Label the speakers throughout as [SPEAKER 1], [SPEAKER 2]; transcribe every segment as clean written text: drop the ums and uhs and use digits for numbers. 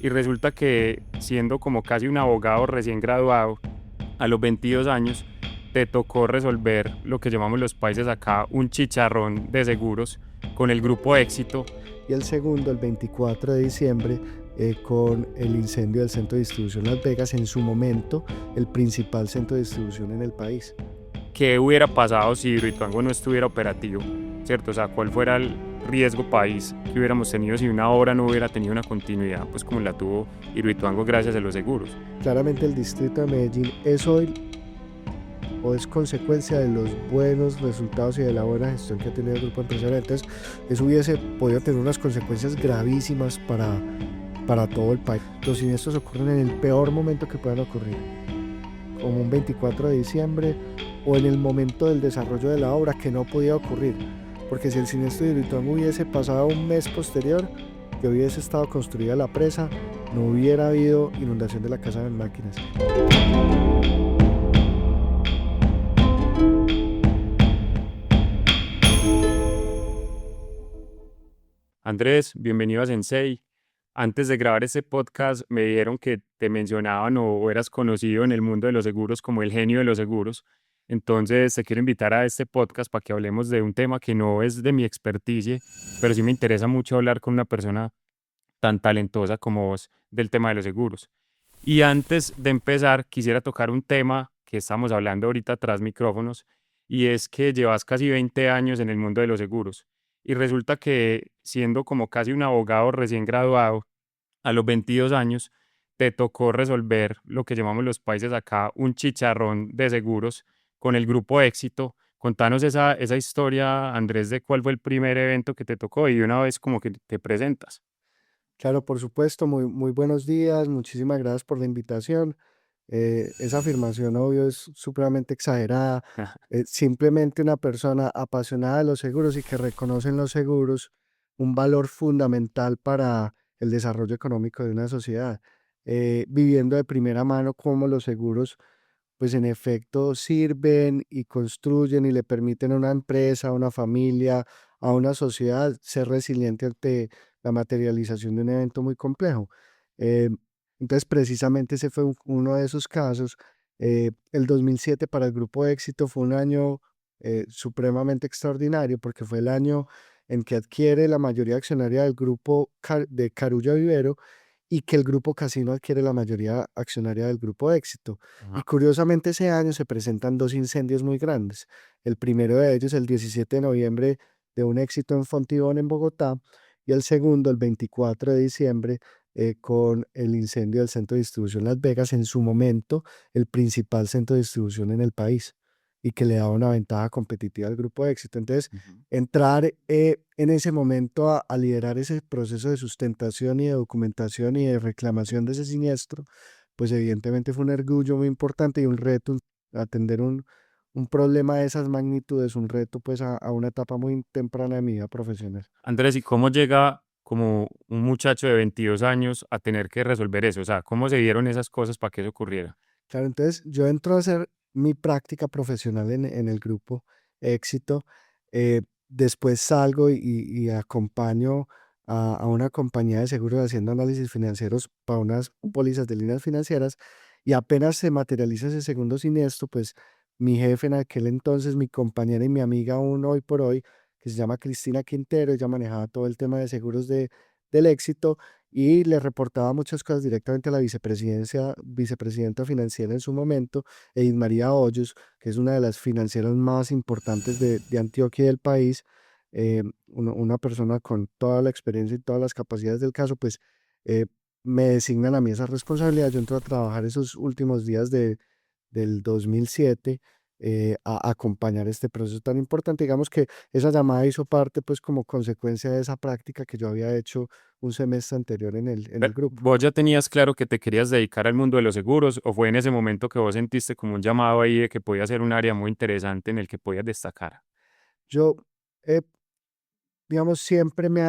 [SPEAKER 1] Y resulta que siendo como casi un abogado recién graduado, a los 22 años, te tocó resolver lo que llamamos los países acá un chicharrón de seguros con el grupo Éxito.
[SPEAKER 2] Y el segundo, el 24 de diciembre, con el incendio del centro de distribución Las Vegas, en su momento el principal centro de distribución en el país.
[SPEAKER 1] ¿Qué hubiera pasado si Hidroituango no estuviera operativo? ¿Cierto? O sea, ¿cuál fuera el riesgo país que hubiéramos tenido si una obra no hubiera tenido una continuidad, pues como la tuvo Hidroituango gracias a los seguros?
[SPEAKER 2] Claramente el distrito de Medellín es hoy o es consecuencia de los buenos resultados y de la buena gestión que ha tenido el grupo empresarial. Entonces, eso hubiese podido tener unas consecuencias gravísimas para todo el país. Los siniestros ocurren en el peor momento que puedan ocurrir, como un 24 de diciembre o en el momento del desarrollo de la obra, que no podía ocurrir, porque si el siniestro de Hidroituango hubiese pasado un mes posterior, que hubiese estado construida la presa, no hubiera habido inundación de la casa de máquinas.
[SPEAKER 1] Andrés, bienvenido a Sensei. Antes de grabar este podcast me dijeron que te mencionaban o eras conocido en el mundo de los seguros como el genio de los seguros. Entonces te quiero invitar a este podcast para que hablemos de un tema que no es de mi expertise, pero sí me interesa mucho hablar con una persona tan talentosa como vos del tema de los seguros. Y antes de empezar, quisiera tocar un tema que estamos hablando ahorita tras micrófonos, y es que llevas casi 20 años en el mundo de los seguros. Y resulta que siendo como casi un abogado recién graduado, a los 22 años, te tocó resolver lo que llamamos los países acá un chicharrón de seguros con el grupo Éxito. Contanos esa historia, Andrés, de cuál fue el primer evento que te tocó y de una vez como que te presentas.
[SPEAKER 2] Claro, por supuesto, muy buenos días, muchísimas gracias por la invitación. Esa afirmación, obvio, es supremamente exagerada. Simplemente una persona apasionada de los seguros y que reconoce en los seguros un valor fundamental para el desarrollo económico de una sociedad, viviendo de primera mano cómo los seguros, pues en efecto, sirven y construyen y le permiten a una empresa, a una familia, a una sociedad ser resiliente ante la materialización de un evento muy complejo. Eh, entonces, precisamente ese fue uno de esos casos. El 2007 para el Grupo Éxito fue un año supremamente extraordinario, porque fue el año en que adquiere la mayoría accionaria del grupo de Carulla Vivero, y que el Grupo Casino adquiere la mayoría accionaria del Grupo Éxito. Y
[SPEAKER 1] Ajá.
[SPEAKER 2] curiosamente ese año se presentan dos incendios muy grandes. El primero de ellos, el 17 de noviembre, de un éxito en Fontibón, en Bogotá, y el segundo, el 24 de diciembre, con el incendio del centro de distribución Las Vegas, en su momento el principal centro de distribución en el país, y que le daba una ventaja competitiva al Grupo Éxito. Entonces,
[SPEAKER 1] Ujú.
[SPEAKER 2] entrar en ese momento a liderar ese proceso de sustentación y de documentación y de reclamación de ese siniestro, pues evidentemente fue un orgullo muy importante y un reto, atender un problema de esas magnitudes, un reto pues a una etapa muy temprana de mi vida profesional.
[SPEAKER 1] Andrés, ¿y cómo llega como un muchacho de 22 años a tener que resolver eso? O sea, ¿cómo se dieron esas cosas para que eso ocurriera?
[SPEAKER 2] Claro, entonces yo entro a hacer mi práctica profesional en el Grupo Éxito. Después salgo y acompaño a una compañía de seguros haciendo análisis financieros para unas pólizas de líneas financieras, y apenas se materializa ese segundo siniestro, pues mi jefe en aquel entonces, mi compañera y mi amiga aún hoy por hoy, que se llama Cristina Quintero, ella manejaba todo el tema de seguros del Éxito, y le reportaba muchas cosas directamente a la vicepresidenta financiera en su momento, Edith María Hoyos, que es una de las financieras más importantes de Antioquia y del país. Una persona con toda la experiencia y todas las capacidades del caso, pues eh, me designan a mí esa responsabilidad. Yo entro a trabajar esos últimos días del 2007, a acompañar este proceso tan importante. Digamos que esa llamada hizo parte, pues, como consecuencia de esa práctica que yo había hecho un semestre anterior en el grupo.
[SPEAKER 1] ¿Vos ya tenías claro que te querías dedicar al mundo de los seguros o fue en ese momento que vos sentiste como un llamado ahí de que podía ser un área muy interesante en el que podías destacar?
[SPEAKER 2] Yo, eh, digamos, siempre me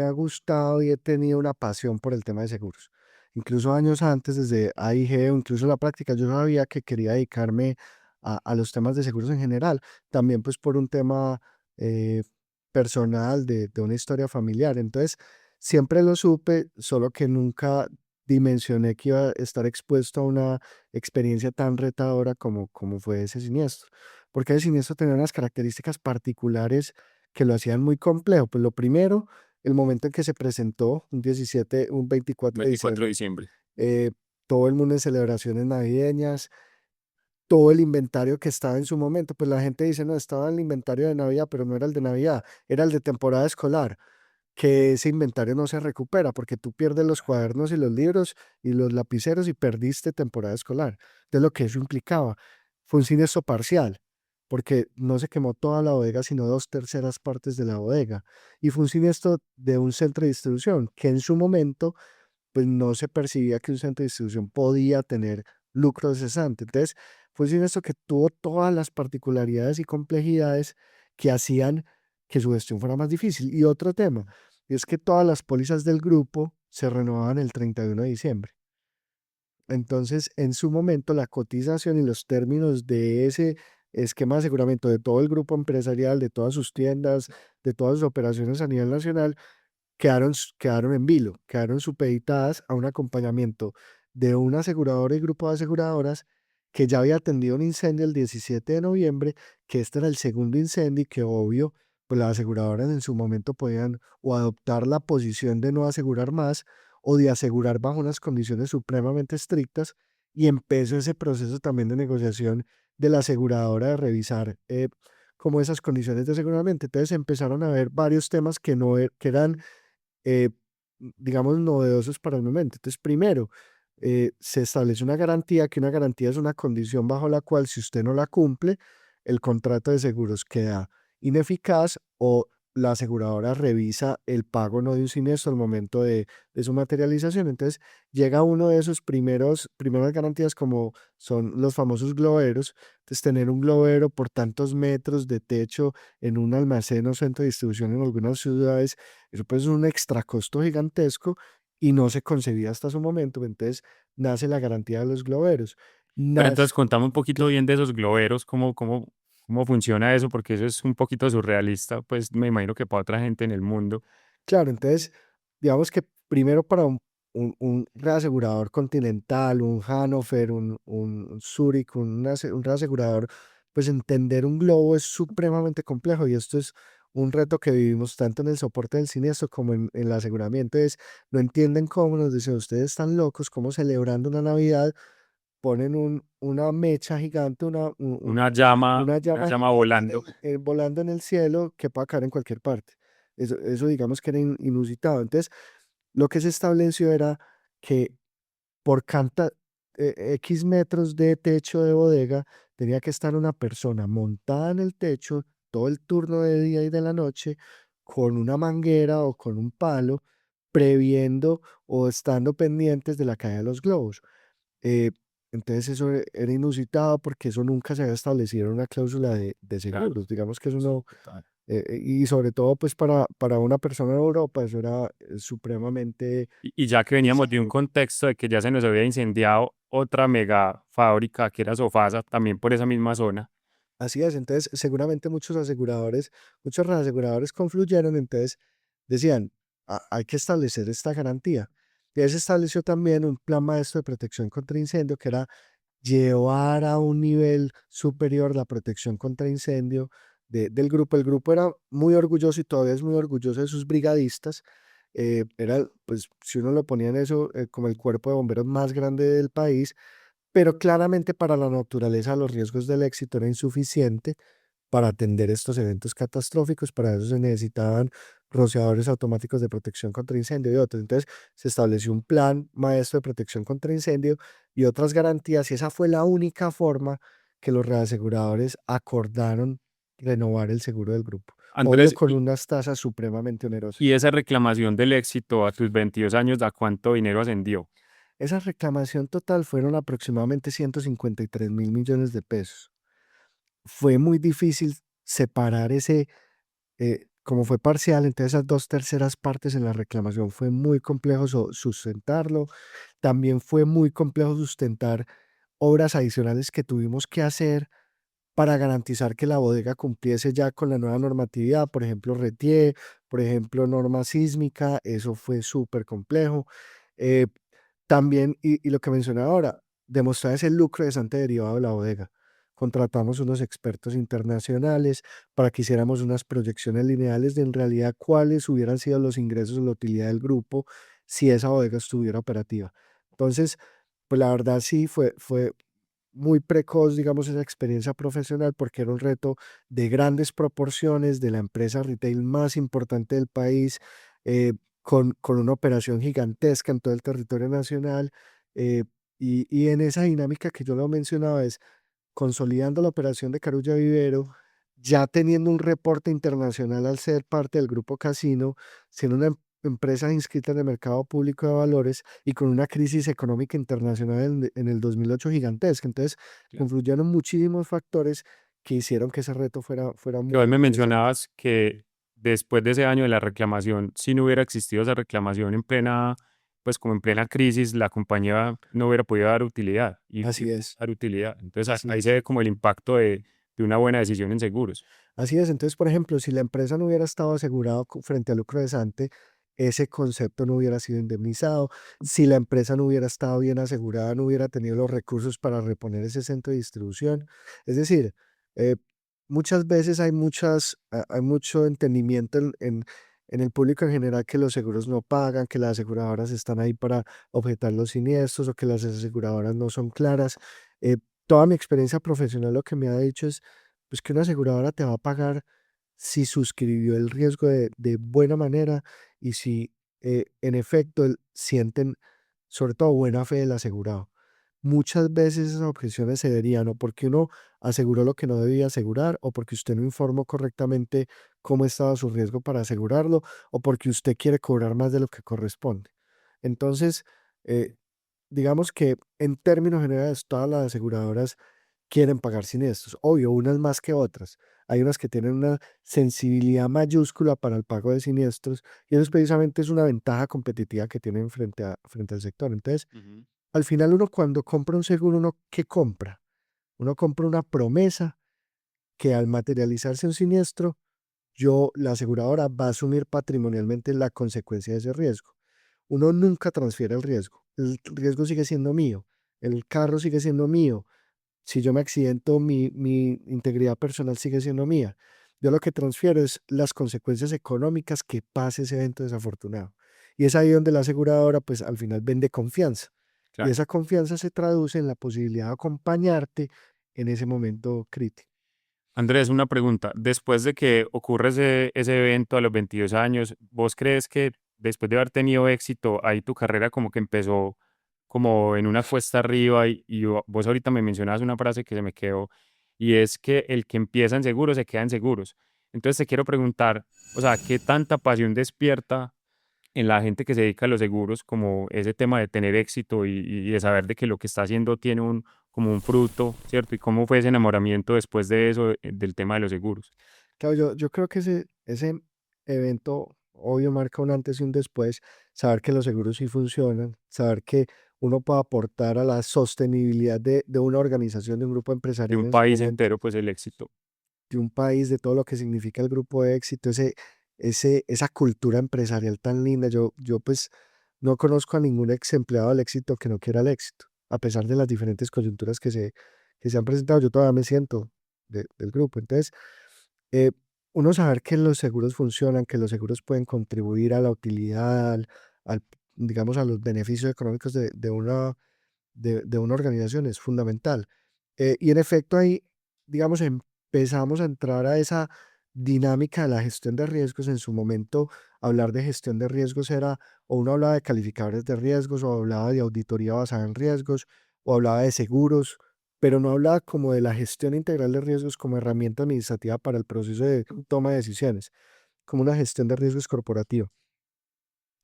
[SPEAKER 2] ha gustado y he tenido una pasión por el tema de seguros. Incluso años antes, desde AIG o incluso la práctica, yo sabía que quería dedicarme a los temas de seguros en general. También pues por un tema eh, personal de una historia familiar. Entonces, siempre lo supe, solo que nunca dimensioné que iba a estar expuesto a una experiencia tan retadora como fue ese siniestro. Porque ese siniestro tenía unas características particulares que lo hacían muy complejo. Pues lo primero, el momento en que se presentó, un 24 de
[SPEAKER 1] 24 de
[SPEAKER 2] diciembre,
[SPEAKER 1] diciembre.
[SPEAKER 2] eh, todo el mundo en celebraciones navideñas, todo el inventario que estaba en su momento, pues la gente dice, no, estaba el inventario de Navidad, pero no era el de Navidad, era el de temporada escolar, que ese inventario no se recupera porque tú pierdes los cuadernos y los libros y los lapiceros y perdiste temporada escolar. Entonces lo que eso implicaba fue un siniestro parcial, porque no se quemó toda la bodega, sino dos terceras partes de la bodega. Y fue un siniestro de un centro de distribución que en su momento pues no se percibía que un centro de distribución podía tener lucro cesante. Entonces, fue un siniestro que tuvo todas las particularidades y complejidades que hacían que su gestión fuera más difícil. Y otro tema, y es que todas las pólizas del grupo se renovaban el 31 de diciembre. Entonces, en su momento, la cotización y los términos de ese esquema de aseguramiento de todo el grupo empresarial, de todas sus tiendas, de todas sus operaciones a nivel nacional, quedaron en vilo, quedaron supeditadas a un acompañamiento de una aseguradora y grupo de aseguradoras que ya había atendido un incendio el 17 de noviembre, que este era el segundo incendio y que obvio, pues las aseguradoras en su momento podían o adoptar la posición de no asegurar más o de asegurar bajo unas condiciones supremamente estrictas y empezó ese proceso también de negociación de la aseguradora de revisar como esas condiciones de aseguramiento. Entonces empezaron a haber varios temas que, no, que eran eh, digamos, novedosos para el momento. Entonces, primero, se establece una garantía, que una garantía es una condición bajo la cual si usted no la cumple, el contrato de seguros queda ineficaz o la aseguradora revisa el pago no de un siniestro al momento de su materialización. Entonces, llega uno de esos primeras garantías como son los famosos globeros. Entonces, tener un globero por tantos metros de techo en un almacén o centro de distribución en algunas ciudades, eso pues es un extra costo gigantesco y no se concebía hasta su momento. Entonces nace la garantía de los globeros.
[SPEAKER 1] Pero entonces
[SPEAKER 2] Nace,
[SPEAKER 1] contame un poquito bien de esos globeros, cómo funciona eso, porque eso es un poquito surrealista, pues me imagino que para otra gente en el mundo.
[SPEAKER 2] claro, entonces digamos que primero para un reasegurador continental, un Hannover, un Zurich, un reasegurador, pues entender un globo es supremamente complejo y esto es un reto que vivimos tanto en el soporte del siniestro como en el aseguramiento. Es, no entienden cómo nos dicen, ustedes están locos, cómo celebrando una Navidad ponen una mecha gigante, una
[SPEAKER 1] Una
[SPEAKER 2] llama
[SPEAKER 1] llama volando.
[SPEAKER 2] volando en el cielo que puede caer en cualquier parte. Eso digamos que era inusitado. Entonces, lo que se estableció era que por X metros de techo de bodega tenía que estar una persona montada en el techo todo el turno de día y de la noche con una manguera o con un palo, previendo o estando pendientes de la caída de los globos. Eh, entonces eso era inusitado porque eso nunca se había establecido en una cláusula de
[SPEAKER 1] Claro.
[SPEAKER 2] seguros. Digamos que eso no,
[SPEAKER 1] Total.
[SPEAKER 2] y sobre todo pues para una persona en Europa eso era supremamente
[SPEAKER 1] Y ya que veníamos de un
[SPEAKER 2] inseguro.
[SPEAKER 1] contexto de que ya se nos había incendiado otra mega fábrica que era Sofasa, también por esa misma zona.
[SPEAKER 2] Así es, entonces seguramente muchos reaseguradores confluyeron, entonces decían, Hay que establecer esta garantía". Y ahí se estableció también un plan maestro de protección contra incendio que era llevar a un nivel superior la protección contra incendio del grupo. El grupo era muy orgulloso y todavía es muy orgulloso de sus brigadistas. Era, pues, si uno lo ponía en eso, como el cuerpo de bomberos más grande del país, pero claramente para la naturaleza los riesgos del éxito era insuficiente para atender estos eventos catastróficos. Para eso se necesitaban rociadores automáticos de protección contra incendio y otros. Entonces se estableció un plan maestro de protección contra incendio y otras garantías, y esa fue la única forma que los reaseguradores acordaron renovar el seguro del grupo. Obvio,
[SPEAKER 1] Andrés,
[SPEAKER 2] con unas tasas supremamente
[SPEAKER 1] y
[SPEAKER 2] onerosas.
[SPEAKER 1] esa reclamación del éxito a tus 22 años, ¿a cuánto dinero ascendió?
[SPEAKER 2] Esa reclamación total fueron aproximadamente 153.000 millones de pesos. Fue muy difícil separar como fue parcial, entonces esas dos terceras partes en la reclamación fue muy complejo sustentarlo. También fue muy complejo sustentar obras adicionales que tuvimos que hacer para garantizar que la bodega cumpliese ya con la nueva normatividad, por ejemplo, RETIE, por ejemplo, norma sísmica. Eso fue súper complejo. Eh, También, y lo que mencionaba ahora, demostrar ese lucro cesante derivado de la bodega. Contratamos unos expertos internacionales para que hiciéramos unas proyecciones lineales de en realidad cuáles hubieran sido los ingresos o la utilidad del grupo si esa bodega estuviera operativa. Entonces, pues la verdad sí fue muy precoz, digamos, esa experiencia profesional porque era un reto de grandes proporciones de la empresa retail más importante del país, eh, con una operación gigantesca en todo el territorio nacional. eh, y en esa dinámica que yo lo mencionaba es consolidando la operación de Carulla Vivero, ya teniendo un reporte internacional al ser parte del grupo Casino, siendo una empresa inscrita en el mercado público de valores y con una crisis económica internacional en el 2008 gigantesca. Entonces,
[SPEAKER 1] Claro.
[SPEAKER 2] confluyeron muchísimos factores que hicieron que ese reto fuera
[SPEAKER 1] Que hoy
[SPEAKER 2] muy
[SPEAKER 1] me
[SPEAKER 2] interesante.
[SPEAKER 1] mencionabas que después de ese año de la reclamación, si no hubiera existido esa reclamación en plena, pues como en plena crisis, la compañía no hubiera podido dar utilidad y
[SPEAKER 2] Así
[SPEAKER 1] pudo
[SPEAKER 2] es,
[SPEAKER 1] dar utilidad. Entonces
[SPEAKER 2] así
[SPEAKER 1] ahí se
[SPEAKER 2] es.
[SPEAKER 1] ve como el impacto de una buena decisión en seguros.
[SPEAKER 2] Así es. Entonces, por ejemplo, si la empresa no hubiera estado asegurado frente al lucro cesante, ese concepto no hubiera sido indemnizado. Si la empresa no hubiera estado bien asegurada, no hubiera tenido los recursos para reponer ese centro de distribución. Es decir, eh, muchas veces hay mucho entendimiento en el público en general que los seguros no pagan, que las aseguradoras están ahí para objetar los siniestros o que las aseguradoras no son claras. Eh, Toda mi experiencia profesional lo que me ha dicho es pues que una aseguradora te va a pagar si suscribió el riesgo de buena manera y si en efecto sienten sobre todo buena fe del asegurado. Muchas veces esas objeciones se verían o porque uno aseguró lo que no debía asegurar o porque usted no informó correctamente cómo estaba su riesgo para asegurarlo o porque usted quiere cobrar más de lo que corresponde. Entonces, eh, digamos que en términos generales todas las aseguradoras quieren pagar siniestros. Obvio, unas más que otras. Hay unas que tienen una sensibilidad mayúscula para el pago de siniestros y eso precisamente es una ventaja competitiva que tienen frente al sector. Entonces,
[SPEAKER 1] Ujú.
[SPEAKER 2] al final uno cuando compra un seguro, ¿uno qué compra? Uno compra una promesa que al materializarse un siniestro, la aseguradora va a asumir patrimonialmente la consecuencia de ese riesgo. Uno nunca transfiere el riesgo sigue siendo mío, el carro sigue siendo mío, si yo me accidento, mi integridad personal sigue siendo mía. Yo lo que transfiero es las consecuencias económicas que pase ese evento desafortunado. Y es ahí donde la aseguradora, pues al final vende confianza. Y
[SPEAKER 1] Claro.
[SPEAKER 2] esa confianza se traduce en la posibilidad de acompañarte en ese momento crítico.
[SPEAKER 1] Andrés, una pregunta. Después de que ocurre ese evento a los 22 años, ¿vos crees que después de haber tenido éxito, ahí tu carrera como que empezó como en una cuesta arriba vos ahorita me mencionabas una frase que se me quedó y es que el que empieza en seguros se queda en seguros? Entonces te quiero preguntar, o sea, ¿qué tanta pasión despierta en la gente que se dedica a los seguros, como ese tema de tener éxito y de saber de que lo que está haciendo tiene como un fruto, ¿cierto? ¿Y cómo fue ese enamoramiento después de eso, del tema de los seguros?
[SPEAKER 2] Claro, yo creo que ese evento, obvio, marca un antes y un después, saber que los seguros sí funcionan, saber que uno puede aportar a la sostenibilidad de una organización, de un grupo
[SPEAKER 1] De
[SPEAKER 2] empresarial
[SPEAKER 1] un
[SPEAKER 2] en su
[SPEAKER 1] país
[SPEAKER 2] momento,
[SPEAKER 1] entero, pues el éxito.
[SPEAKER 2] de un país, de todo lo que significa el grupo de éxito, esa cultura empresarial tan linda. Yo pues no conozco a ningún ex empleado del éxito que no quiera el éxito, a pesar de las diferentes coyunturas que se han presentado, yo todavía me siento del grupo. Entonces, eh, uno saber que los seguros funcionan, que los seguros pueden contribuir a la utilidad, al, digamos, a los beneficios económicos de una organización es fundamental. Y en efecto ahí, digamos, empezamos a entrar a esa dinámica de la gestión de riesgos. En su momento, hablar de gestión de riesgos era, o uno hablaba de calificadores de riesgos, o hablaba de auditoría basada en riesgos, o hablaba de seguros, pero no hablaba como de la gestión integral de riesgos como herramienta administrativa para el proceso de toma de decisiones, como una gestión de riesgos corporativa.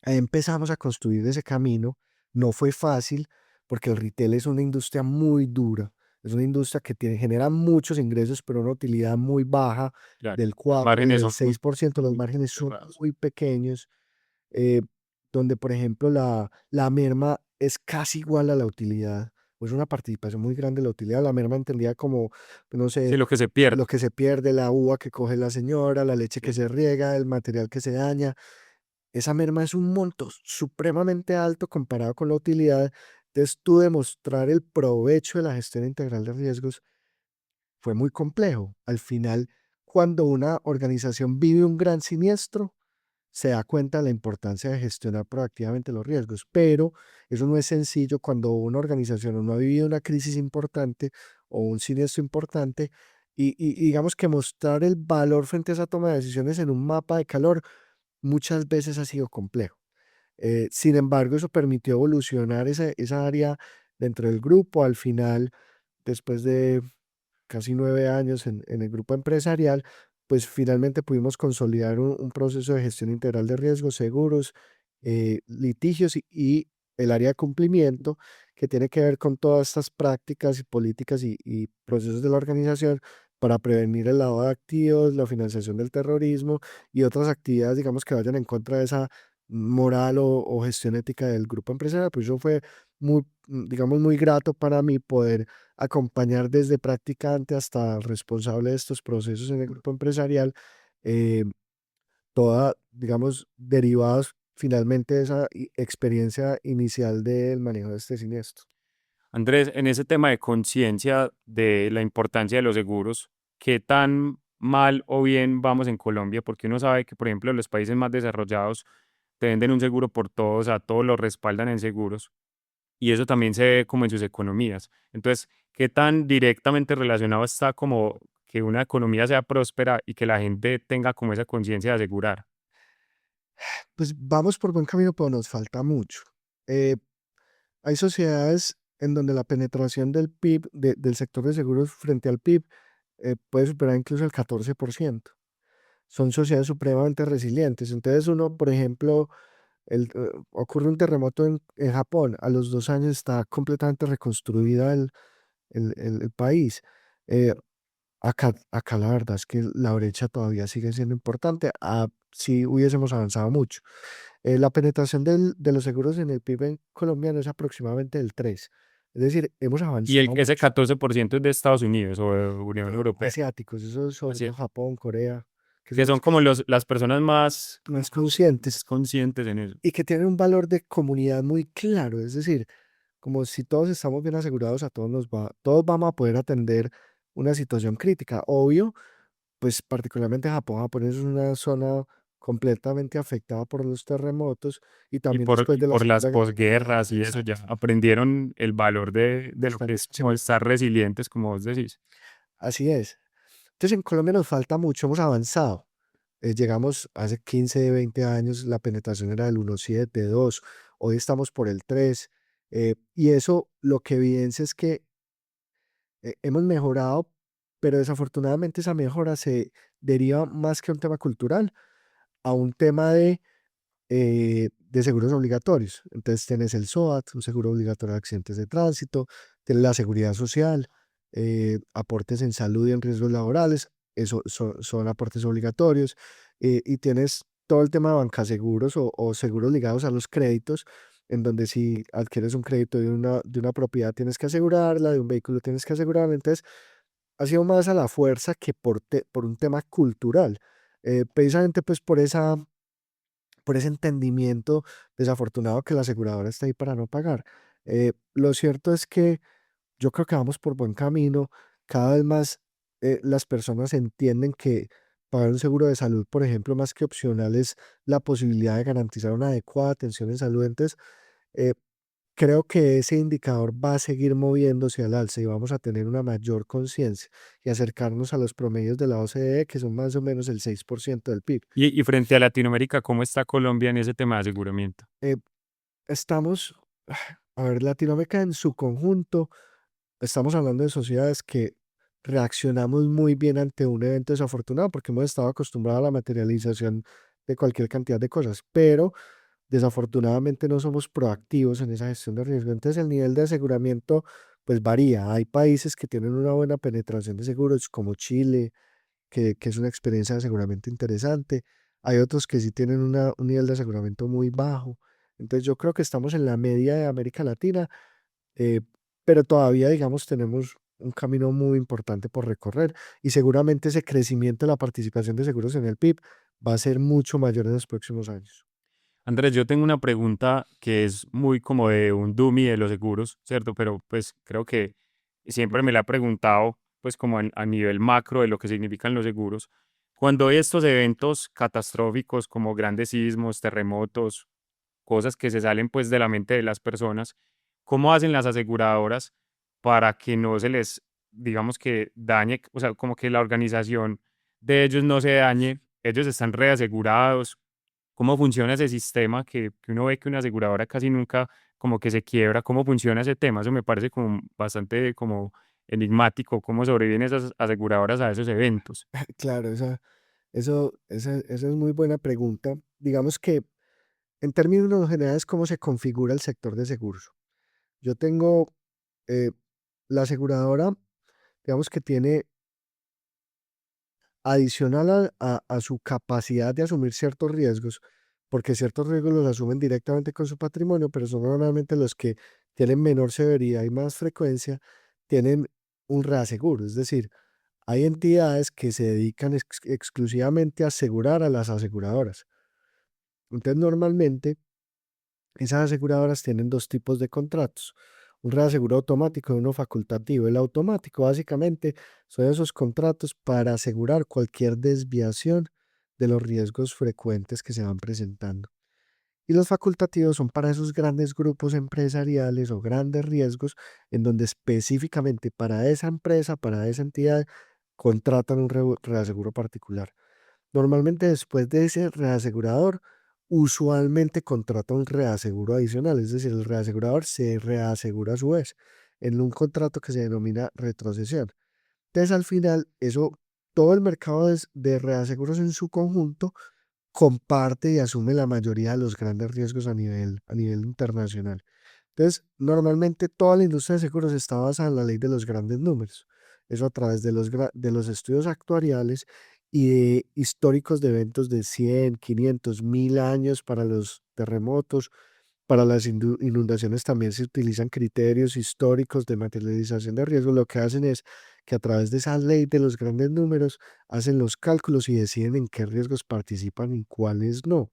[SPEAKER 2] Ahí empezamos a construir ese camino. No fue fácil porque el retail es una industria muy dura. Es una industria que genera muchos ingresos, pero una utilidad muy baja,
[SPEAKER 1] Claro,
[SPEAKER 2] del
[SPEAKER 1] los
[SPEAKER 2] 4,
[SPEAKER 1] márgenes
[SPEAKER 2] del
[SPEAKER 1] son muy,
[SPEAKER 2] 6%. Los
[SPEAKER 1] muy
[SPEAKER 2] márgenes son
[SPEAKER 1] cerrados.
[SPEAKER 2] muy pequeños, eh, donde, por ejemplo, la merma es casi igual a la utilidad. Es una participación muy grande de la utilidad. La merma entendida como, no
[SPEAKER 1] Sí,
[SPEAKER 2] sé,
[SPEAKER 1] lo que se pierde.
[SPEAKER 2] lo que se pierde, la uva que coge la señora, la leche que
[SPEAKER 1] Sí.
[SPEAKER 2] se riega, el material que se daña. esa merma es un monto supremamente alto comparado con la utilidad. Entonces, tú demostrar el provecho de la gestión integral de riesgos fue muy complejo. Al final, cuando una organización vive un gran siniestro, se da cuenta de la importancia de gestionar proactivamente los riesgos, pero eso no es sencillo cuando una organización no ha vivido una crisis importante o un siniestro importante y digamos que mostrar el valor frente a esa toma de decisiones en un mapa de calor muchas veces ha sido complejo. Sin embargo, eso permitió evolucionar esa área dentro del grupo. Al final, después de casi 9 años en el grupo empresarial, pues finalmente pudimos consolidar un proceso de gestión integral de riesgos, seguros, litigios y el área de cumplimiento que tiene que ver con todas estas prácticas y políticas y procesos de la organización para prevenir el lavado de activos, la financiación del terrorismo y otras actividades, digamos, que vayan en contra de esa moral o gestión ética del grupo empresarial. Pues eso fue muy, digamos, muy grato para mí poder acompañar desde practicante hasta responsable de estos procesos en el grupo empresarial, eh, toda, digamos, derivados finalmente de esa experiencia inicial del manejo de este siniestro.
[SPEAKER 1] Andrés, en ese tema de conciencia de la importancia de los seguros, ¿qué tan mal o bien vamos en Colombia? Porque uno sabe que, por ejemplo, los países más desarrollados te venden un seguro por todos, a todos lo respaldan en seguros, y eso también se ve como en sus economías. Entonces, ¿qué tan directamente relacionado está como que una economía sea próspera y que la gente tenga como esa conciencia de asegurar?
[SPEAKER 2] Pues vamos por buen camino, pero nos falta mucho. Eh, Hay sociedades en donde la penetración del PIB, del sector de seguros frente al PIB, puede superar incluso el 14%. Son sociedades supremamente resilientes. Entonces uno, por ejemplo, ocurre un terremoto en Japón, a los 2 años está completamente reconstruida el país. Eh, acá la verdad es que la brecha todavía sigue siendo importante. Sí hubiésemos avanzado mucho. La penetración de los seguros en el PIB en colombiano es aproximadamente del 3. Es decir, hemos
[SPEAKER 1] Y
[SPEAKER 2] avanzado
[SPEAKER 1] ese
[SPEAKER 2] mucho.
[SPEAKER 1] 14% es de Estados Unidos o de Unión Europea.
[SPEAKER 2] Asiáticos, eso sobre
[SPEAKER 1] Así
[SPEAKER 2] todo
[SPEAKER 1] es.
[SPEAKER 2] Japón, Corea, que
[SPEAKER 1] Que
[SPEAKER 2] son
[SPEAKER 1] son
[SPEAKER 2] los que
[SPEAKER 1] como las personas más,
[SPEAKER 2] más
[SPEAKER 1] más
[SPEAKER 2] conscientes
[SPEAKER 1] conscientes en eso.
[SPEAKER 2] y que tienen un valor de comunidad muy claro. Es decir, como si todos estamos bien asegurados, todos vamos a poder atender una situación crítica. Obvio, pues particularmente Japón es una zona completamente afectada por los terremotos y
[SPEAKER 1] Y
[SPEAKER 2] también
[SPEAKER 1] por,
[SPEAKER 2] después
[SPEAKER 1] y
[SPEAKER 2] de la
[SPEAKER 1] por las
[SPEAKER 2] Segunda Guerra Mundial.
[SPEAKER 1] posguerras y eso ya aprendieron el valor de lo
[SPEAKER 2] Están
[SPEAKER 1] que es como
[SPEAKER 2] diseñados.
[SPEAKER 1] estar resilientes, como vos decís.
[SPEAKER 2] Así es. Entonces en Colombia nos falta mucho, hemos avanzado. Llegamos hace 15, 20 años, la penetración era del 1,7, 2, hoy estamos por el 3, y eso lo que evidencia es que hemos mejorado, pero desafortunadamente esa mejora se deriva más que a un tema cultural, a un tema de seguros obligatorios. Entonces tienes el SOAT, un seguro obligatorio de accidentes de tránsito, tienes la seguridad social, aportes en salud y en riesgos laborales, eso son aportes obligatorios, y tienes todo el tema de bancaseguros o seguros ligados a los créditos, en donde si adquieres un crédito de una propiedad tienes que asegurarla, de un vehículo tienes que asegurarla. Entonces, ha sido más a la fuerza que por un tema cultural, precisamente pues por ese entendimiento desafortunado que la aseguradora está ahí para no pagar. Lo cierto es que yo creo que vamos por buen camino. Cada vez más las personas entienden que pagar un seguro de salud, por ejemplo, más que opcional, es la posibilidad de garantizar una adecuada atención en salud. Entonces, eh, creo que ese indicador va a seguir moviéndose al alza y vamos a tener una mayor conciencia y acercarnos a los promedios de la OCDE, que son más o menos el 6% del PIB.
[SPEAKER 1] Y frente a Latinoamérica, ¿cómo está Colombia en ese tema de aseguramiento?
[SPEAKER 2] Eh, estamos, a ver, Latinoamérica en su conjunto, estamos hablando de sociedades que reaccionamos muy bien ante un evento desafortunado porque hemos estado acostumbrados a la materialización de cualquier cantidad de cosas, pero desafortunadamente no somos proactivos en esa gestión de riesgo. Entonces el nivel de aseguramiento pues varía. Hay países que tienen una buena penetración de seguros como Chile, que es una experiencia de aseguramiento interesante. Hay otros que sí tienen un nivel de aseguramiento muy bajo. Entonces yo creo que estamos en la media de América Latina, eh, pero todavía, digamos, tenemos un camino muy importante por recorrer y seguramente ese crecimiento de la participación de seguros en el PIB va a ser mucho mayor en los próximos años.
[SPEAKER 1] Andrés, yo tengo una pregunta que es muy como de un dummy de los seguros, ¿cierto? Pero pues creo que siempre me la he preguntado, pues como a nivel macro de lo que significan los seguros. Cuando hay estos eventos catastróficos como grandes sismos, terremotos, cosas que se salen pues de la mente de las personas, ¿cómo hacen las aseguradoras para que no se les, digamos que dañe, o sea, como que la organización de ellos no se dañe? Ellos están reasegurados. ¿Cómo funciona ese sistema que uno ve que una aseguradora casi nunca como que se quiebra? ¿Cómo funciona ese tema? Eso me parece como bastante como enigmático, cómo sobreviven esas aseguradoras a esos eventos.
[SPEAKER 2] Claro, esa es muy buena pregunta. Digamos que en términos generales, ¿cómo se configura el sector de seguros? Yo tengo eh, la aseguradora, digamos que tiene adicional a su capacidad de asumir ciertos riesgos, porque ciertos riesgos los asumen directamente con su patrimonio, pero son normalmente los que tienen menor severidad y más frecuencia, tienen un reaseguro. Es decir, hay entidades que se dedican exclusivamente a asegurar a las aseguradoras. Entonces, normalmente esas aseguradoras tienen dos tipos de contratos, un reaseguro automático y uno facultativo. El automático básicamente son esos contratos para asegurar cualquier desviación de los riesgos frecuentes que se van presentando. Y los facultativos son para esos grandes grupos empresariales o grandes riesgos en donde específicamente para esa empresa, para esa entidad, contratan un reaseguro particular. Normalmente después de ese reasegurador, usualmente contrata un reaseguro adicional, es decir, el reasegurador se reasegura a su vez en un contrato que se denomina retrocesión. Entonces, al final, eso, todo el mercado de reaseguros en su conjunto comparte y asume la mayoría de los grandes riesgos a nivel internacional. Entonces, normalmente toda la industria de seguros está basada en la ley de los grandes números. Eso a través de de los estudios actuariales y de históricos de eventos de 100, 500, 1000 años para los terremotos. Para las inundaciones también se utilizan criterios históricos de materialización de riesgo. Lo que hacen es que a través de esa ley de los grandes números hacen los cálculos y deciden en qué riesgos participan y cuáles no.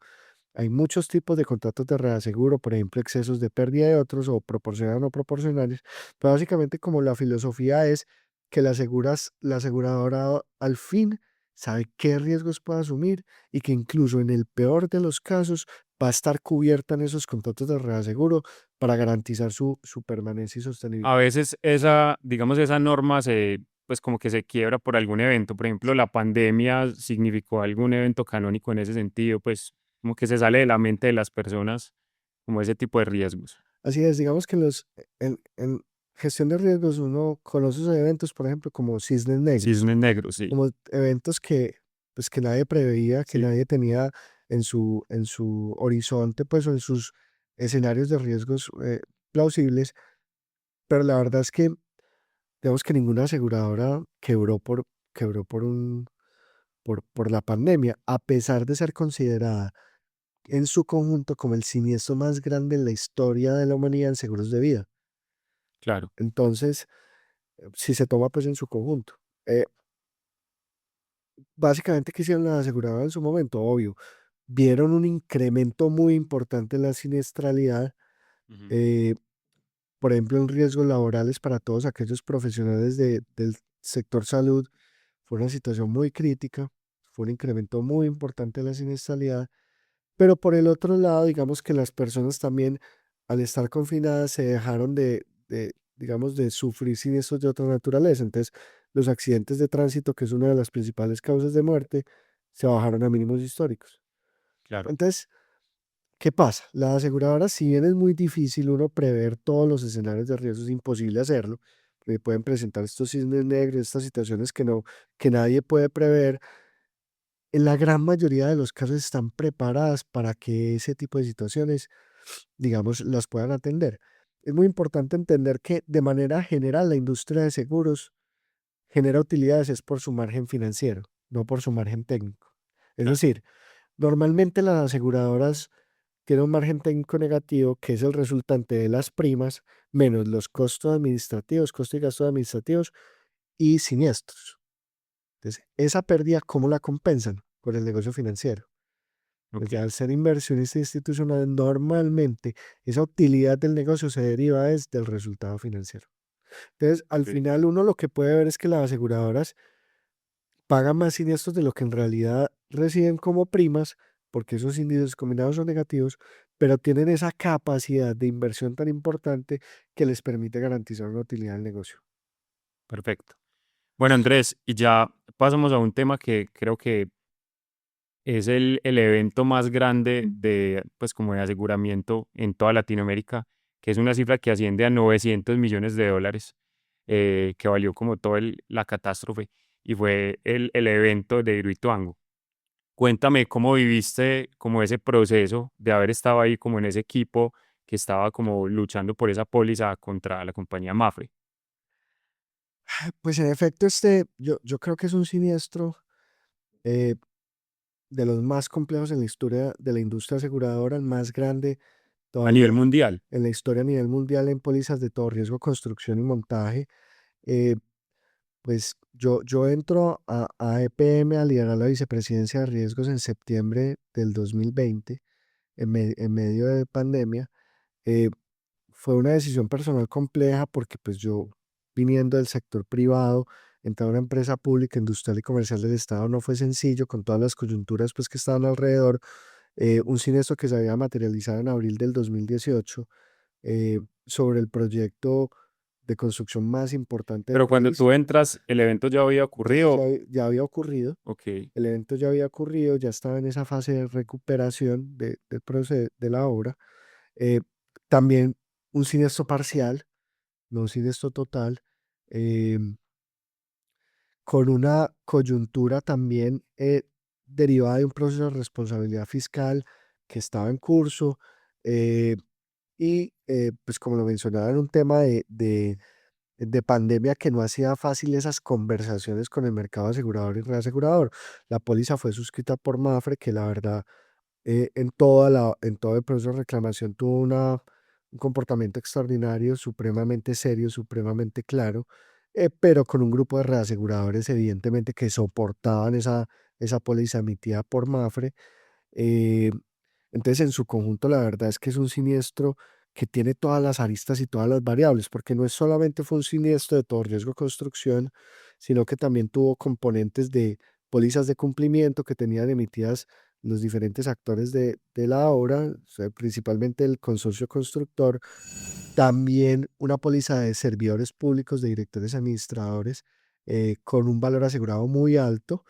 [SPEAKER 2] Hay muchos tipos de contratos de reaseguro, por ejemplo, excesos de pérdida de otros o proporcionales o no proporcionales. Pero básicamente como la filosofía es que la aseguradora al fin sabe qué riesgos puede asumir y que incluso en el peor de los casos va a estar cubierta en esos contratos de reaseguro para garantizar su permanencia y
[SPEAKER 1] A
[SPEAKER 2] sostenibilidad.
[SPEAKER 1] veces esa, digamos, esa norma se, pues como que se quiebra por algún evento. Por ejemplo, la pandemia significó algún evento canónico en ese sentido, pues como que se sale de la mente de las personas como ese tipo de riesgos.
[SPEAKER 2] Así es, digamos que en gestión de riesgos uno conoce esos eventos, por ejemplo, como cisnes negros,
[SPEAKER 1] Cisne negro, sí,
[SPEAKER 2] como eventos que, pues, que nadie preveía, que
[SPEAKER 1] sí,
[SPEAKER 2] nadie tenía en su horizonte, pues, o en sus escenarios de riesgos plausibles, pero la verdad es que, digamos que ninguna aseguradora quebró por la pandemia, a pesar de ser considerada en su conjunto como el siniestro más grande en la historia de la humanidad en seguros de vida.
[SPEAKER 1] claro.
[SPEAKER 2] Entonces, si se toma pues en su conjunto. Eh, Básicamente, ¿qué hicieron las aseguradoras en su momento? Obvio, vieron un incremento muy importante en la siniestralidad,
[SPEAKER 1] Ujú.
[SPEAKER 2] eh, por ejemplo, en riesgos laborales para todos aquellos profesionales del sector salud. Fue una situación muy crítica, fue un incremento muy importante en la siniestralidad, pero por el otro lado, digamos que las personas también, al estar confinadas, se dejaron digamos, de sufrir siniestros de otra naturaleza. Entonces, los accidentes de tránsito, que es una de las principales causas de muerte, se bajaron a mínimos históricos.
[SPEAKER 1] Claro,
[SPEAKER 2] Entonces, ¿qué pasa? Las aseguradoras, si bien es muy difícil uno prever todos los escenarios de riesgo, es imposible hacerlo, porque pueden presentar estos cisnes negros, estas situaciones que nadie puede prever. En la gran mayoría de los casos están preparadas para que ese tipo de situaciones, digamos, las puedan atender. Es muy importante entender que de manera general la industria de seguros genera utilidades es por su margen financiero, no por su margen técnico. Es
[SPEAKER 1] claro,
[SPEAKER 2] decir, normalmente las aseguradoras tienen un margen técnico negativo que es el resultante de las primas menos los costos administrativos, costos y gastos administrativos y siniestros. Entonces, esa pérdida, ¿cómo la compensan? Con el negocio financiero.
[SPEAKER 1] Ok,
[SPEAKER 2] Desde al ser inversionista institucional, normalmente esa utilidad del negocio se deriva es del resultado financiero. Entonces, al
[SPEAKER 1] ok.
[SPEAKER 2] final uno lo que puede ver es que las aseguradoras pagan más siniestros de lo que en realidad reciben como primas, porque esos índices combinados son negativos, pero tienen esa capacidad de inversión tan importante que les permite garantizar una utilidad del negocio.
[SPEAKER 1] Perfecto. Bueno, Andrés, y ya pasamos a un tema que creo que es el evento más grande de, pues, como de aseguramiento en toda Latinoamérica, que es una cifra que asciende a 900 millones de dólares, que valió como toda la catástrofe, y fue el evento de Hidroituango. Cuéntame cómo viviste como ese proceso de haber estado ahí como en ese equipo que estaba como luchando por esa póliza contra la compañía Mafre.
[SPEAKER 2] Pues en efecto, yo creo que es un siniestro eh, de los más complejos en la historia de la industria aseguradora, el más grande
[SPEAKER 1] A nivel
[SPEAKER 2] todavía
[SPEAKER 1] mundial.
[SPEAKER 2] en la historia a nivel mundial en pólizas de todo riesgo, construcción y montaje. Eh, pues yo entro a EPM a liderar la vicepresidencia de riesgos en septiembre del 2020, en medio de pandemia. Eh, Fue una decisión personal compleja porque pues yo, viniendo del sector privado, entrar a una empresa pública, industrial y comercial del Estado no fue sencillo con todas las coyunturas pues que estaban alrededor. Un siniestro que se había materializado en abril del 2018 sobre el proyecto de construcción más importante del
[SPEAKER 1] Pero cuando
[SPEAKER 2] país.
[SPEAKER 1] tú entras, el evento ya había ocurrido.
[SPEAKER 2] Ya había ocurrido,
[SPEAKER 1] Ok.
[SPEAKER 2] el evento ya había ocurrido, ya estaba en esa fase de recuperación del proceso de la obra. Eh, También un siniestro parcial, no un siniestro total, em, con una coyuntura también derivada de un proceso de responsabilidad fiscal que estaba en curso. eh, pues como lo mencionaba, era un tema de pandemia que no hacía fácil esas conversaciones con el mercado asegurador y reasegurador. La póliza fue suscrita por Mafre, que la verdad en todo el proceso de reclamación tuvo un comportamiento extraordinario, supremamente serio, supremamente claro, pero con un grupo de reaseguradores evidentemente que soportaban esa póliza emitida por Mafre. eh, entonces, en su conjunto, la verdad es que es un siniestro que tiene todas las aristas y todas las variables, porque no es solamente fue un siniestro de todo riesgo construcción, sino que también tuvo componentes de pólizas de cumplimiento que tenían emitidas los diferentes actores de la obra, o sea, principalmente el consorcio constructor, también una póliza de servidores públicos, de directores administradores, con un valor asegurado muy alto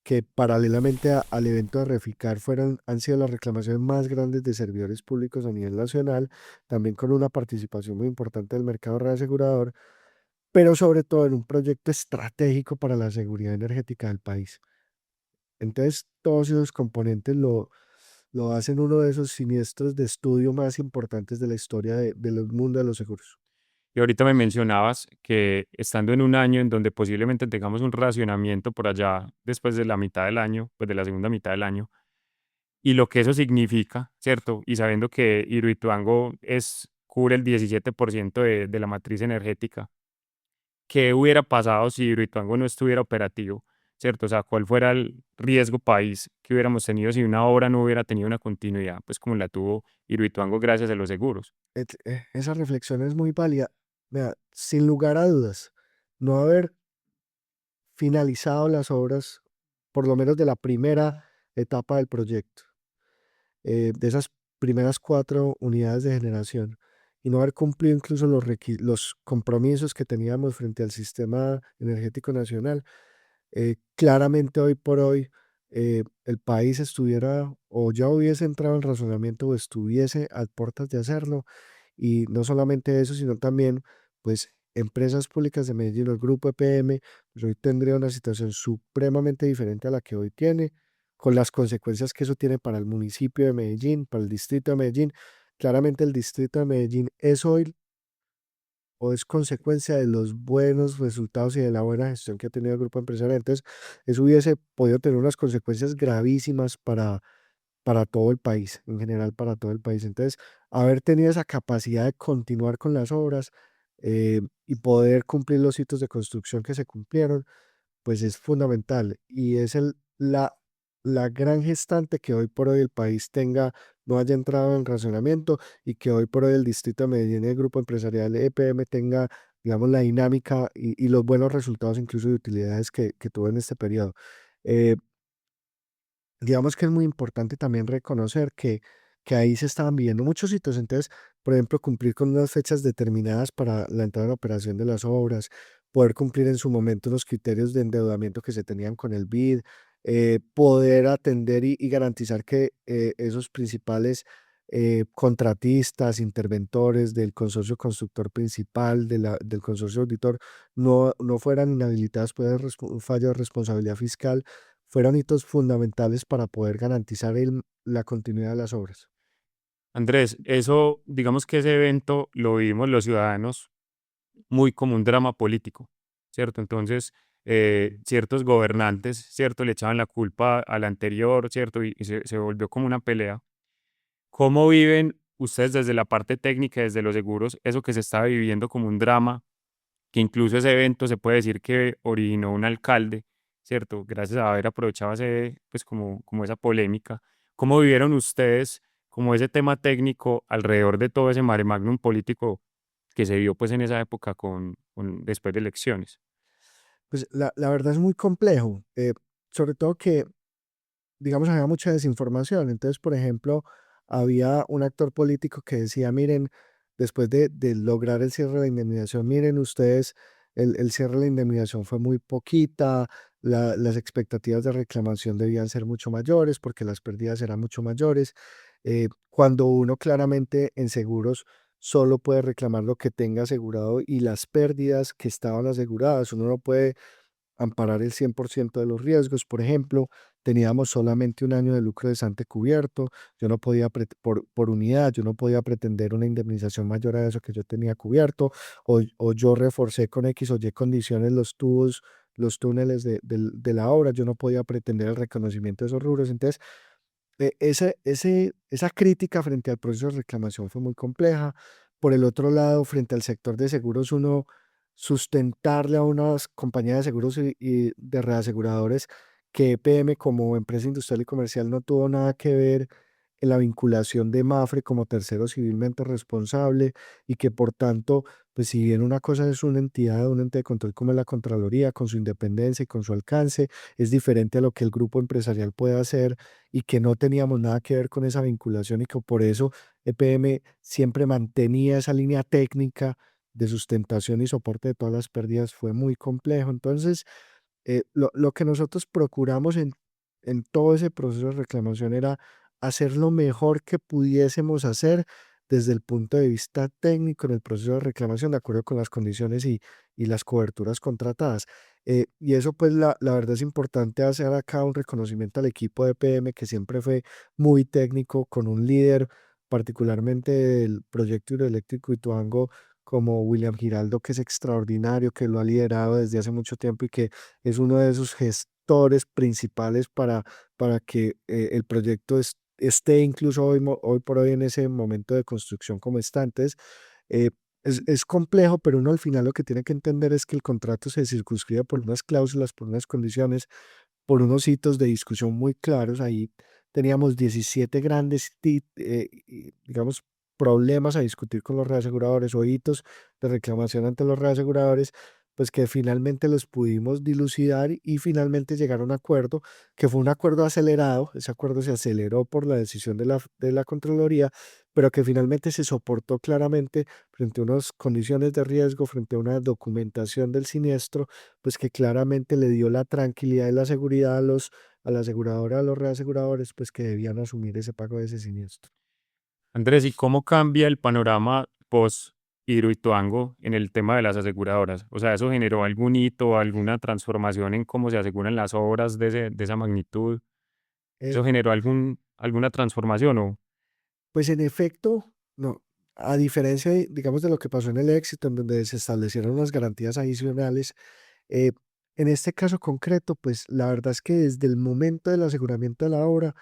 [SPEAKER 2] que paralelamente al evento de Reficar han sido las reclamaciones más grandes de servidores públicos a nivel nacional, también con una participación muy importante del mercado reasegurador, pero sobre todo en un proyecto estratégico para la seguridad energética del país. Entonces, todos esos componentes lo hacen uno de esos siniestros de estudio más importantes de la historia del mundo de los seguros.
[SPEAKER 1] Y ahorita me mencionabas que estando en un año en donde posiblemente tengamos un racionamiento por allá después de la mitad del año, pues de la segunda mitad del año, y lo que eso significa, ¿cierto? Y sabiendo que Hidroituango cubre el 17% de la matriz energética, ¿qué hubiera pasado si Hidroituango no estuviera operativo? ¿Cierto? O sea, ¿cuál fuera el riesgo país que hubiéramos tenido si una obra no hubiera tenido una continuidad, pues como la tuvo Hidroituango gracias a los seguros?
[SPEAKER 2] Esa reflexión es muy válida. Vea, sin lugar a dudas, no haber finalizado las obras, por lo menos de la primera etapa del proyecto, de esas primeras 4 unidades de generación, y no haber cumplido incluso los compromisos que teníamos frente al sistema energético nacional. Claramente hoy por hoy el país estuviera o ya hubiese entrado en razonamiento o estuviese a puertas de hacerlo. Y no solamente eso, sino también, pues, empresas públicas de Medellín, el grupo EPM, pues hoy tendría una situación supremamente diferente a la que hoy tiene, con las consecuencias que eso tiene para el municipio de Medellín, para el distrito de Medellín. Claramente el distrito de Medellín es hoy o es consecuencia de los buenos resultados y de la buena gestión que ha tenido el grupo empresarial. Entonces, eso hubiese podido tener unas consecuencias gravísimas para todo el país, en general para todo el país. Entonces, haber tenido esa capacidad de continuar con las obras y poder cumplir los hitos de construcción que se cumplieron, pues es fundamental y es la gran gestante que hoy por hoy el país tenga, no haya entrado en razonamiento y que hoy por hoy el Distrito de Medellín y el Grupo Empresarial EPM tenga, digamos, la dinámica y los buenos resultados incluso de utilidades que tuvo en este periodo. Eh, digamos que es muy importante también reconocer que ahí se estaban viviendo muchos hitos. Entonces, por ejemplo, cumplir con unas fechas determinadas para la entrada en operación de las obras, poder cumplir en su momento los criterios de endeudamiento que se tenían con el BID, poder atender y garantizar que esos principales contratistas, interventores del consorcio constructor principal, del consorcio auditor, no fueran inhabilitados por un fallo de responsabilidad fiscal, fueron hitos fundamentales para poder garantizar la continuidad de las obras.
[SPEAKER 1] Andrés, eso, digamos que ese evento lo vivimos los ciudadanos muy como un drama político, ¿cierto? Entonces, ciertos gobernantes, ¿cierto? Le echaban la culpa al anterior, ¿cierto? Y se volvió como una pelea. ¿Cómo viven ustedes desde la parte técnica, desde los seguros, eso que se estaba viviendo como un drama, que incluso ese evento se puede decir que originó un alcalde, ¿cierto? Gracias a haber aprovechado ese, pues como esa polémica. ¿Cómo vivieron ustedes como ese tema técnico alrededor de todo ese mare magnum político que se vio pues en esa época después de elecciones?
[SPEAKER 2] Pues la verdad es muy complejo, sobre todo que, digamos, había mucha desinformación. Entonces, por ejemplo, había un actor político que decía, miren, después de lograr el cierre de la indemnización, miren ustedes, el cierre de la indemnización fue muy poquita, las expectativas de reclamación debían ser mucho mayores porque las pérdidas eran mucho mayores. Cuando uno claramente en seguros solo puede reclamar lo que tenga asegurado y las pérdidas que estaban aseguradas, uno no puede amparar el 100% de los riesgos. Por ejemplo, teníamos solamente un año de lucro cesante cubierto, yo no podía, por unidad, yo no podía pretender una indemnización mayor a eso que yo tenía cubierto, o yo reforcé con X o Y condiciones los tubos, los túneles de la obra, yo no podía pretender el reconocimiento de esos rubros. Entonces, esa crítica frente al proceso de reclamación fue muy compleja. Por el otro lado, frente al sector de seguros, uno sustentarle a unas compañías de seguros y de reaseguradores que EPM como empresa industrial y comercial no tuvo nada que ver en la vinculación de MAFRE como tercero civilmente responsable y que por tanto, pues si bien una cosa es una entidad, un ente de control como es la Contraloría, con su independencia y con su alcance, es diferente a lo que el grupo empresarial puede hacer y que no teníamos nada que ver con esa vinculación y que por eso EPM siempre mantenía esa línea técnica de sustentación y soporte de todas las pérdidas, fue muy complejo. Entonces, lo que nosotros procuramos en todo ese proceso de reclamación era hacer lo mejor que pudiésemos hacer desde el punto de vista técnico en el proceso de reclamación, de acuerdo con las condiciones y las coberturas contratadas. Y eso, pues, la verdad es importante hacer acá un reconocimiento al equipo de PM, que siempre fue muy técnico, con un líder, particularmente del proyecto hidroeléctrico Ituango, como William Giraldo, que es extraordinario, que lo ha liderado desde hace mucho tiempo y que es uno de esos gestores principales para que el proyecto esté incluso hoy por hoy en ese momento de construcción como está. Entonces, eh, es complejo, pero uno al final lo que tiene que entender es que el contrato se circunscribe por unas cláusulas, por unas condiciones, por unos hitos de discusión muy claros. Ahí teníamos 17 grandes, digamos, problemas a discutir con los reaseguradores o hitos de reclamación ante los reaseguradores, pues que finalmente los pudimos dilucidar y finalmente llegar a un acuerdo, que fue un acuerdo acelerado. Ese acuerdo se aceleró por la decisión de la Contraloría, pero que finalmente se soportó claramente frente a unas condiciones de riesgo, frente a una documentación del siniestro, pues que claramente le dio la tranquilidad y la seguridad a la aseguradora, a los reaseguradores, pues que debían asumir ese pago de ese siniestro.
[SPEAKER 1] Andrés, ¿y cómo cambia el panorama post Hidroituango en el tema de las aseguradoras? O sea, ¿eso generó algún hito, alguna transformación en cómo se aseguran las obras de esa magnitud?
[SPEAKER 2] Eh,
[SPEAKER 1] ¿Eso generó alguna transformación o?
[SPEAKER 2] pues en efecto, no, a diferencia, digamos, de lo que pasó en el éxito, en donde se establecieron unas garantías adicionales. Eh, en este caso concreto, pues la verdad es que desde el momento del aseguramiento de la obra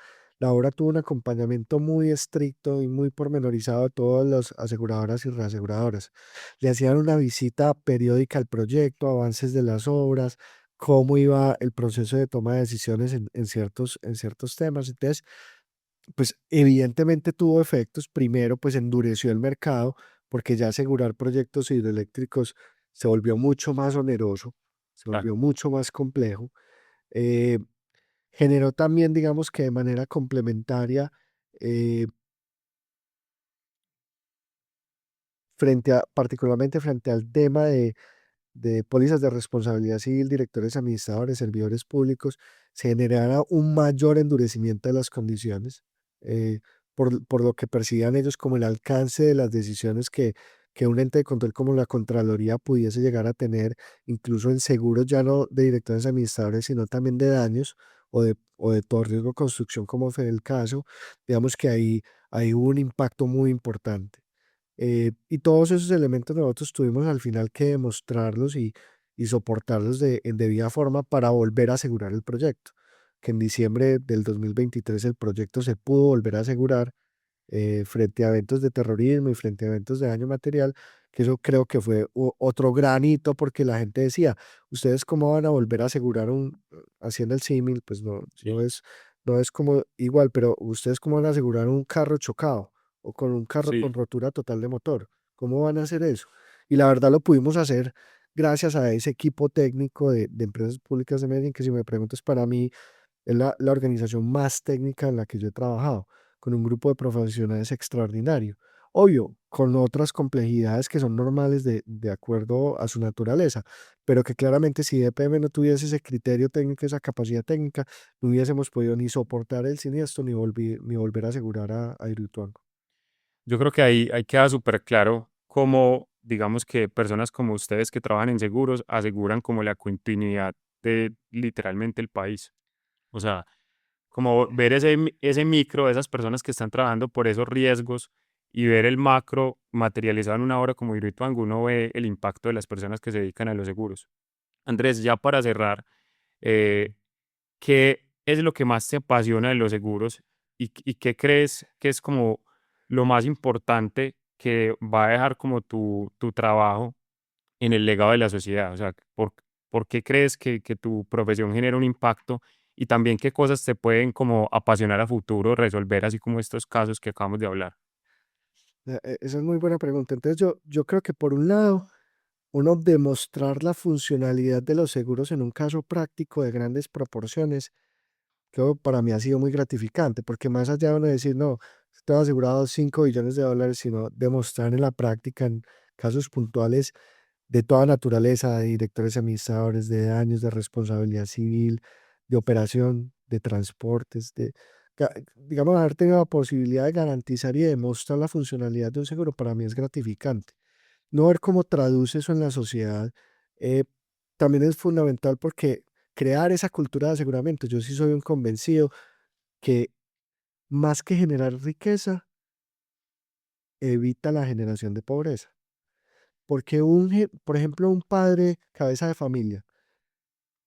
[SPEAKER 2] tuvo un acompañamiento muy estricto y muy pormenorizado de todas las aseguradoras y reaseguradoras. Le hacían una visita periódica al proyecto, avances de las obras, cómo iba el proceso de toma de decisiones en ciertos temas. Entonces, pues evidentemente tuvo efectos. Primero, pues endureció el mercado porque ya asegurar proyectos hidroeléctricos se volvió mucho más oneroso, se
[SPEAKER 1] Claro.
[SPEAKER 2] volvió mucho más complejo. Eh, Generó también, digamos que de manera complementaria, eh, particularmente frente al tema de pólizas de responsabilidad civil, directores administradores, servidores públicos, se generara un mayor endurecimiento de las condiciones, eh, por lo que percibían ellos como el alcance de las decisiones que un ente de control como la Contraloría pudiese llegar a tener, incluso en seguros ya no de directores administradores, sino también de daños o de todo riesgo de construcción, como fue el caso. Digamos que ahí hubo un impacto muy importante. Y todos esos elementos nosotros tuvimos al final que demostrarlos y soportarlos en debida forma para volver a asegurar el proyecto, que en diciembre del 2023 el proyecto se pudo volver a asegurar, frente a eventos de terrorismo y frente a eventos de daño material, que eso creo que fue otro gran hito porque la gente decía, ¿ustedes cómo van a volver a asegurar haciendo el símil? Pues
[SPEAKER 1] Sí,
[SPEAKER 2] no es como igual, pero ¿ustedes cómo van a asegurar un carro chocado o con un carro
[SPEAKER 1] sí,
[SPEAKER 2] con rotura total de motor? ¿Cómo van a hacer eso? Y la verdad lo pudimos hacer gracias a ese equipo técnico de empresas públicas de Medellín, que si me preguntas, para mí es la organización más técnica en la que yo he trabajado, con un grupo de profesionales extraordinario. Obvio, con otras complejidades que son normales de acuerdo a su naturaleza, pero que claramente si EPM no tuviese ese criterio técnico, esa capacidad técnica, no hubiésemos podido ni soportar el siniestro ni volver a asegurar a Hidroituango.
[SPEAKER 1] yo creo que ahí queda súper claro cómo, digamos que personas como ustedes que trabajan en seguros aseguran como la continuidad de literalmente el país. O sea, como ver ese micro de esas personas que están trabajando por esos riesgos y ver el macro materializado en una obra como Hidroituango, uno ve el impacto de las personas que se dedican a los seguros. Andrés, ya para cerrar, eh, ¿qué es lo que más te apasiona de los seguros y qué crees que es como lo más importante que va a dejar como tu trabajo en el legado de la sociedad? O sea, ¿por qué crees que tu profesión genera un impacto y también qué cosas te pueden como apasionar a futuro, resolver así como estos casos que acabamos de hablar?
[SPEAKER 2] Esa es muy buena pregunta. Entonces yo creo que por un lado, uno demostrar la funcionalidad de los seguros en un caso práctico de grandes proporciones, creo para mí ha sido muy gratificante, porque más allá de uno decir, no, tengo asegurado $5 billones, sino demostrar en la práctica, en casos puntuales de toda naturaleza, de directores administradores, de daños, de responsabilidad civil, de operación, de transportes, digamos, haber tenido la posibilidad de garantizar y demostrar la funcionalidad de un seguro, para mí es gratificante. No ver cómo traduce eso en la sociedad, eh, también es fundamental porque crear esa cultura de aseguramiento, yo sí soy un convencido que más que generar riqueza, evita la generación de pobreza. Porque por ejemplo, un padre cabeza de familia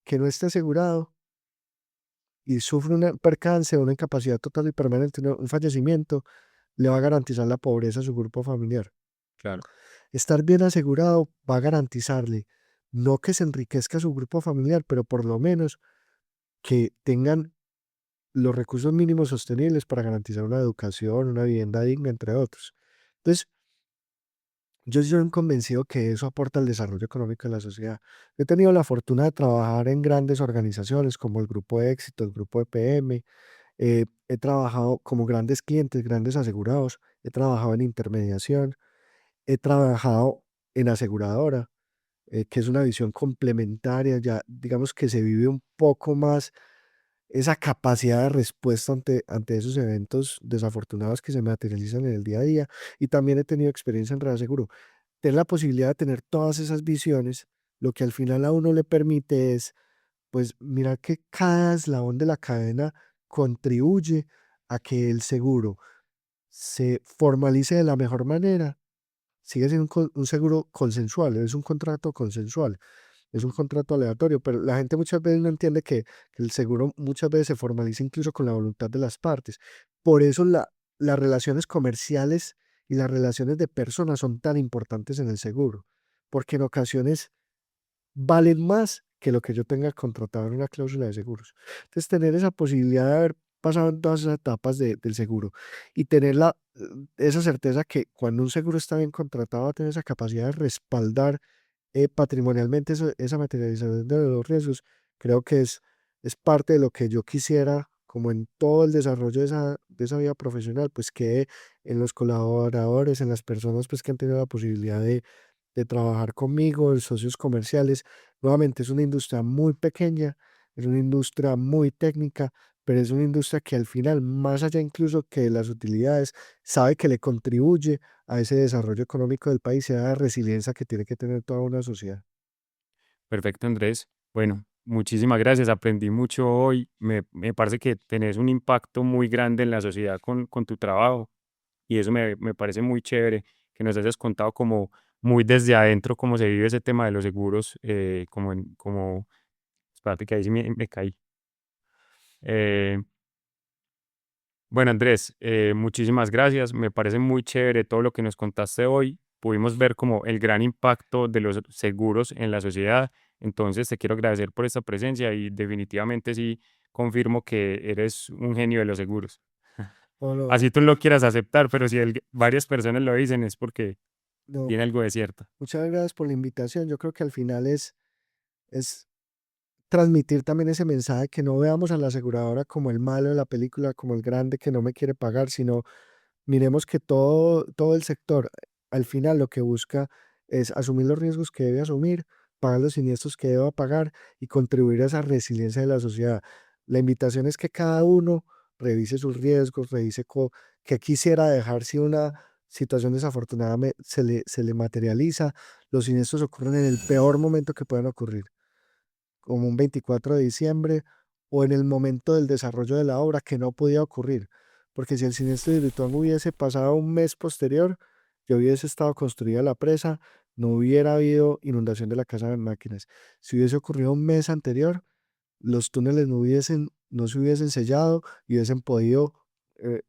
[SPEAKER 2] que no esté asegurado y sufre un percance, una incapacidad total y permanente, un fallecimiento, le va a garantizar la pobreza a su grupo familiar.
[SPEAKER 1] Claro,
[SPEAKER 2] Estar bien asegurado va a garantizarle no que se enriquezca su grupo familiar, pero por lo menos que tengan los recursos mínimos sostenibles para garantizar una educación, una vivienda digna, entre otros. Entonces, yo sí soy convencido que eso aporta al desarrollo económico de la sociedad. He tenido la fortuna de trabajar en grandes organizaciones como el Grupo de Éxito, el Grupo EPM. He trabajado como grandes clientes, grandes asegurados. He trabajado en intermediación. He trabajado en aseguradora, que es una visión complementaria. Ya digamos que se vive un poco más esa capacidad de respuesta ante esos eventos desafortunados que se materializan en el día a día. Y también he tenido experiencia en reaseguro. Tener la posibilidad de tener todas esas visiones, lo que al final a uno le permite es, pues, mirar que cada eslabón de la cadena contribuye a que el seguro se formalice de la mejor manera. Sigue siendo un seguro consensual, es un contrato consensual, es un contrato aleatorio, pero la gente muchas veces no entiende que el seguro muchas veces se formaliza incluso con la voluntad de las partes. Por eso las relaciones comerciales y las relaciones de personas son tan importantes en el seguro, porque en ocasiones valen más que lo que yo tenga contratado en una cláusula de seguros. Entonces, tener esa posibilidad de haber pasado en todas esas etapas del seguro y tener esa certeza que cuando un seguro está bien contratado, va a tener esa capacidad de respaldar patrimonialmente esa materialización de los riesgos, creo que es parte de lo que yo quisiera, como en todo el desarrollo de esa vida profesional, pues quede en los colaboradores, en las personas pues que han tenido la posibilidad de trabajar conmigo, en socios comerciales. Nuevamente, es una industria muy pequeña, es una industria muy técnica, pero es una industria que al final, más allá incluso que de las utilidades, sabe que le contribuye a ese desarrollo económico del país y a la resiliencia que tiene que tener toda una sociedad.
[SPEAKER 1] Perfecto, Andrés. Bueno, muchísimas gracias. Aprendí mucho hoy. Me parece que tenés un impacto muy grande en la sociedad con tu trabajo y eso me parece muy chévere que nos hayas contado como muy desde adentro cómo se vive ese tema de los seguros, espérate que ahí sí me caí. Eh, bueno, Andrés, muchísimas gracias. Me parece muy chévere todo lo que nos contaste hoy. Pudimos ver como el gran impacto de los seguros en la sociedad. Entonces, te quiero agradecer por esta presencia y definitivamente sí confirmo que eres un genio de los seguros.
[SPEAKER 2] No, no,
[SPEAKER 1] Así tú no lo quieras aceptar, pero si varias personas lo dicen es porque
[SPEAKER 2] no,
[SPEAKER 1] tiene algo de cierto.
[SPEAKER 2] muchas gracias por la invitación. Yo creo que al final es transmitir también ese mensaje, que no veamos a la aseguradora como el malo de la película, como el grande que no me quiere pagar, sino miremos que todo el sector, al final lo que busca es asumir los riesgos que debe asumir, pagar los siniestros que deba pagar y contribuir a esa resiliencia de la sociedad. La invitación es que cada uno revise sus riesgos, revise qué quisiera dejar si una situación desafortunada se le materializa. Los siniestros ocurren en el peor momento que pueden ocurrir, como un 24 de diciembre o en el momento del desarrollo de la obra que no podía ocurrir, porque si el siniestro de Hidroituango hubiese pasado un mes posterior, ya hubiese estado construida la presa, no hubiera habido inundación de la casa de máquinas. Si hubiese ocurrido un mes anterior, los túneles no se hubiesen sellado y hubiesen podido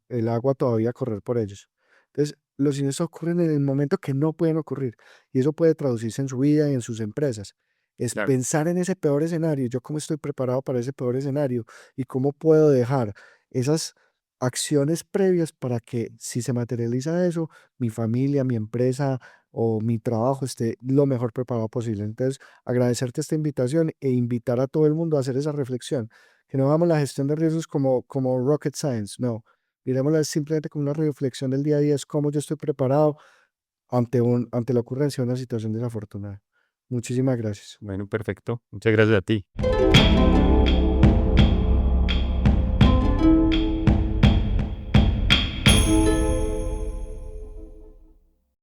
[SPEAKER 2] el agua todavía correr por ellos. Entonces, los siniestros ocurren en el momento que no pueden ocurrir y eso puede traducirse en su vida y en sus empresas. Es
[SPEAKER 1] Claro,
[SPEAKER 2] pensar en ese peor escenario, yo cómo estoy preparado para ese peor escenario y cómo puedo dejar esas acciones previas para que si se materializa eso, mi familia, mi empresa o mi trabajo esté lo mejor preparado posible. Entonces, agradecerte esta invitación e invitar a todo el mundo a hacer esa reflexión, que no vamos la gestión de riesgos como rocket science, no, miremosla simplemente como una reflexión del día a día, es cómo yo estoy preparado ante la ocurrencia de una situación desafortunada. Muchísimas gracias.
[SPEAKER 1] bueno, perfecto. Muchas gracias a ti.